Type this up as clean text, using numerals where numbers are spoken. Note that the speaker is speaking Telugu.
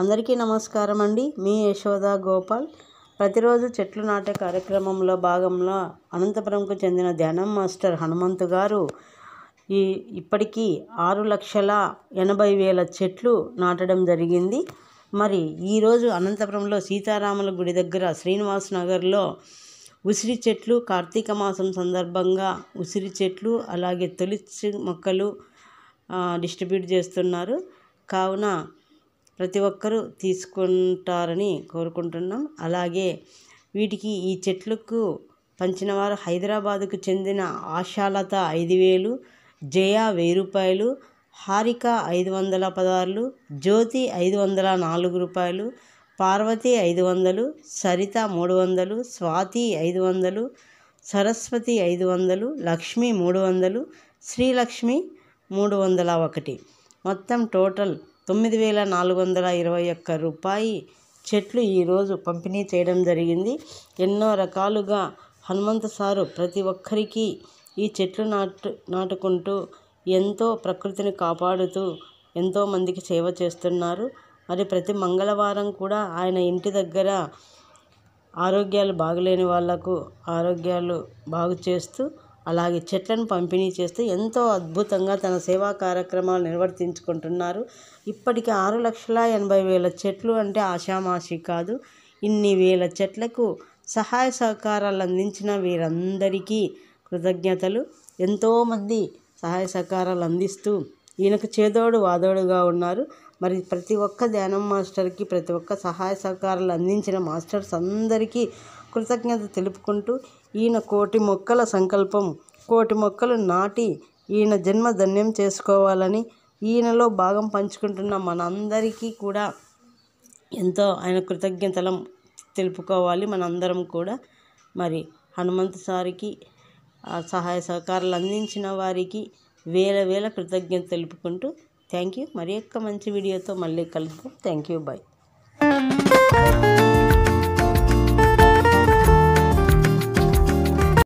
అందరికీ నమస్కారం అండి. మీ యశోద గోపాల్. ప్రతిరోజు చెట్లు నాటే కార్యక్రమంలో భాగంలో అనంతపురంకు చెందిన ధ్యానం మాస్టర్ హనుమంతు గారు ఇప్పటికీ 6,80,000 చెట్లు నాటడం జరిగింది. మరి ఈరోజు అనంతపురంలో సీతారాముల గుడి దగ్గర శ్రీనివాస్ నగర్లో ఉసిరి చెట్లు కార్తీక మాసం సందర్భంగా ఉసిరి చెట్లు అలాగే తులసి మొక్కలు డిస్ట్రిబ్యూట్ చేస్తున్నారు. కావున ప్రతి ఒక్కరూ తీసుకుంటారని కోరుకుంటున్నాం. అలాగే ఈ చెట్లకు పంచిన వారు హైదరాబాదుకు చెందిన ఆశాలత 5,000, జయ 1,000 రూపాయలు, హారిక 516, జ్యోతి 504 రూపాయలు, పార్వతి 500, సరిత 300, స్వాతి 500, సరస్వతి 500, లక్ష్మి 300, శ్రీలక్ష్మి 301. మొత్తం టోటల్ 9,421 రూపాయి చెట్లు ఈరోజు పంపిణీ చేయడం జరిగింది. ఎన్నో రకాలుగా హనుమంతు సారు ప్రతి ఒక్కరికి ఈ చెట్లు నాటుకుంటూ ఎంతో ప్రకృతిని కాపాడుతూ ఎంతోమందికి సేవ చేస్తున్నారు. మరి ప్రతి మంగళవారం కూడా ఆయన ఇంటి దగ్గర ఆరోగ్యాలు బాగులేని వాళ్లకు ఆరోగ్యాలు బాగు చేస్తూ అలాగే చెట్లను పంపిణీ చేస్తూ ఎంతో అద్భుతంగా తన సేవా కార్యక్రమాలు నిర్వర్తించుకుంటున్నారు. ఇప్పటికి 6,80,000 చెట్లు అంటే ఆషామాషి కాదు. ఇన్ని వేల చెట్లకు సహాయ సహకారాలు అందించిన వీరందరికీ కృతజ్ఞతలు. ఎంతోమంది సహాయ సహకారాలు అందిస్తూ ఈయనకు చేదోడు వాదోడుగా ఉన్నారు. మరి ప్రతి ఒక్క ధ్యానం మాస్టర్కి ప్రతి ఒక్క సహాయ సహకారాలు అందించిన మాస్టర్స్ అందరికీ కృతజ్ఞత తెలుపుకుంటూ ఈయన 1,000,000 మొక్కల సంకల్పం 1,000,000 మొక్కలు నాటి ఈయన జన్మ ధన్యం చేసుకోవాలని ఈయనలో భాగం పంచుకుంటున్న మనందరికీ కూడా ఎంతో ఆయన కృతజ్ఞతలు తెలుపుకోవాలి మనందరం కూడా. మరి హనుమంతు సారికి సహాయ సహకారాలు అందించిన వారికి వేల కృతజ్ఞత తెలుపుకుంటూ థ్యాంక్ యూ. మరి యొక్క మంచి వీడియోతో మళ్ళీ కలుద్దాం. Thank you. బాయ్.